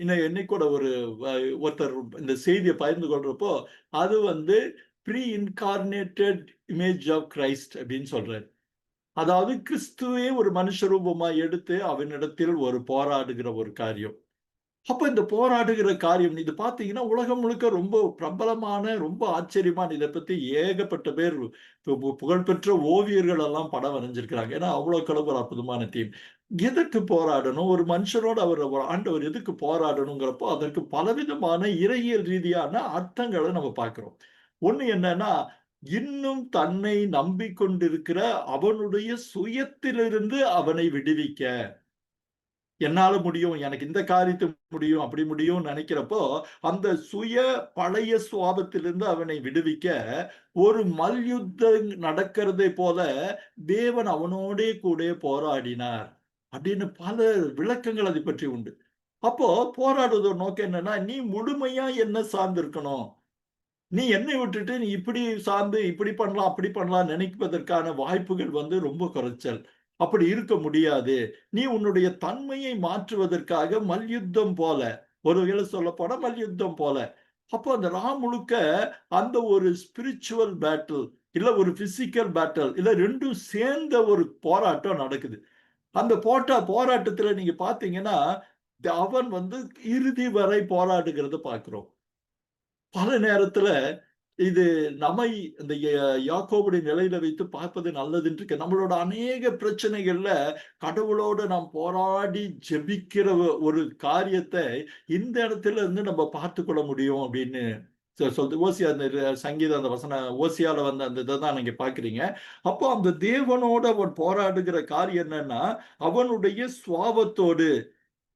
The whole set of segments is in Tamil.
இன்னும் என்னைக்கு கூட ஒருத்தர் இந்த செய்திய பகிர்ந்து கொள்றப்போ, அது preincarnated image of Christ அப்படின்னு சொல்றாரு. அதாவது கிறிஸ்துவே ஒரு மனுஷ ரூபமா எடுத்து அவனிடத்தில் ஒரு போராடுகிற ஒரு காரியம். அப்ப இந்த போராடுகிற காரியம் இது பார்த்தீங்கன்னா, உலகம் முழுக்க ரொம்ப பிரபலமான, ரொம்ப ஆச்சரியமான இத பத்தி ஏகப்பட்ட பேர் புகழ்பெற்ற ஓவியர்கள் எல்லாம் படம் வரைஞ்சிருக்கிறாங்க. ஏன்னா, அவ்வளோக்கு ஒரு அற்புதமான தீம். எதுக்கு போராடணும்? ஒரு மனுஷனோட ஒரு ஆண்டவர் எதுக்கு போராடணுங்கிறப்போ, அதற்கு பலவிதமான இறையியல் ரீதியான அர்த்தங்கள நம்ம பார்க்கிறோம். ஒண்ணு என்னன்னா, இன்னும் தன்னை நம்பிக்கொண்டிருக்கிற அவனுடைய சுயத்திலிருந்து அவனை விடுவிக்க. என்னால முடியும். எனக்கு இந்த காரியத்த முடியும், அப்படி முடியும்னு நெனைக்கிறப்போ, அந்த பழைய சுவாபத்திலிருந்து அவனை விடுவிக்க, ஒரு மல்யுத்தம் நடக்கிறதை போல தேவன் அவனோடே கூட போராடினார். அப்படின்னு பல விளக்கங்கள் அதை பற்றி உண்டு. அப்போ போராடுவதோட நோக்கம் என்னன்னா, நீ முழுமையா என்ன சார்ந்து இருக்கணும். நீ என்னை விட்டுட்டு நீ இப்படி சார்ந்து இப்படி பண்ணலாம், அப்படி பண்ணலாம் நினைப்பதற்கான வாய்ப்புகள் ரொம்ப குறைச்சல். அப்படி இருக்க முடியாது. நீ உன்னுடைய தன்மையை மாற்றுவதற்காக மல்யுத்தம் போல, ஒரு வகையில சொல்லப்போனா மல்யுத்தம் போல. அப்போ அந்த முழுக்க அந்த ஒரு ஸ்பிரிச்சுவல் பேட்டில், இல்ல ஒரு பிசிக்கல் பேட்டில், இல்ல 2ம் சேர்ந்த ஒரு போராட்டம் நடக்குது. அந்த போராட்டத்துல நீங்க பார்த்தீங்கன்னா, அவன் இறுதி வரை போராடுகிறத பார்க்கிறோம். பல நேரத்துல இது நம்மை இந்த யாக்கோபுடைய நிலையில வைத்து பார்ப்பது நல்லதுன்னு இருக்கு. நம்மளோட அநேக பிரச்சனைகள்ல கடவுளோட நாம் போராடி ஜெபிக்கிற ஒரு காரியத்தை இந்த இடத்துல இருந்து நம்ம பார்த்துக்கொள்ள முடியும் அப்படின்னு சொல்லுது. ஓசியா அந்த சங்கீதம் அந்த வசன ஓசியால அந்த இத தான் நீங்க பார்க்கிறீங்க. அப்போ அந்த தேவனோட அவன் போராடுகிற காரியம் என்னன்னா, அவனுடைய சுவாபத்தோடு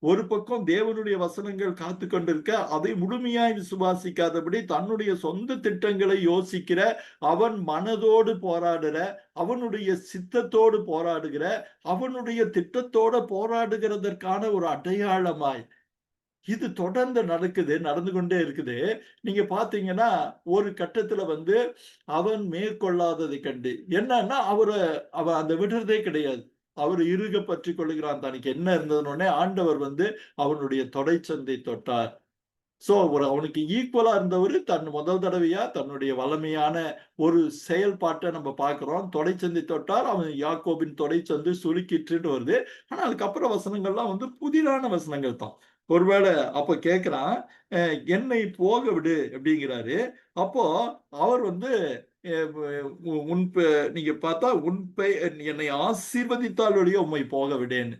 ஒரு பக்கம் தேவனுடைய வசனங்கள் காத்து கொண்டிருக்க, அதை முழுமையாய் விசுவாசிக்காதபடி தன்னுடைய சொந்த திட்டங்களை யோசிக்கிற, அவன் மனதோடு போராடுற, அவனுடைய சித்தத்தோடு போராடுகிற, அவனுடைய திட்டத்தோட போராடுகிறதற்கான ஒரு அடையாளமாய், இது தொடர்ந்து நடந்து கொண்டே இருக்குது. நீங்க பார்த்தீங்கன்னா, ஒரு கட்டத்துல அவன் மேற்கொள்ளாததைக் கண்டு, என்னன்னா அவன் அந்த விடுறதே கிடையாது. அவரு இறுக பற்றிக் கொள்ளுகிறான். தனக்கு என்ன இருந்ததுன்னோனே ஆண்டவர் அவனுடைய தொடைச்சந்தை தொட்டார். அவனுக்கு ஈக்குவலா இருந்தவரு முதல் தடவையா தன்னுடைய வல்லமையான ஒரு செயல்பாட்ட நம்ம பார்க்கிறோம். தொடைச்சந்தை தொட்டார். அவன் யாக்கோபின் தொடைச்சந்து சுருக்கிற்றுன்னு வருது. ஆனா அதுக்கப்புறம் வசனங்கள்லாம் புதிரான வசனங்கள் தான். ஒருவேள அப்ப கேட்கிறான், "அ என்னை போக விடு" அப்படிங்கிறாரு. அப்போ அவர் அ உன் நீங்க பார்த்தா என்னை ஆசீர்வதித்தால் ஒழிய உம்மை போக விடேன்னு.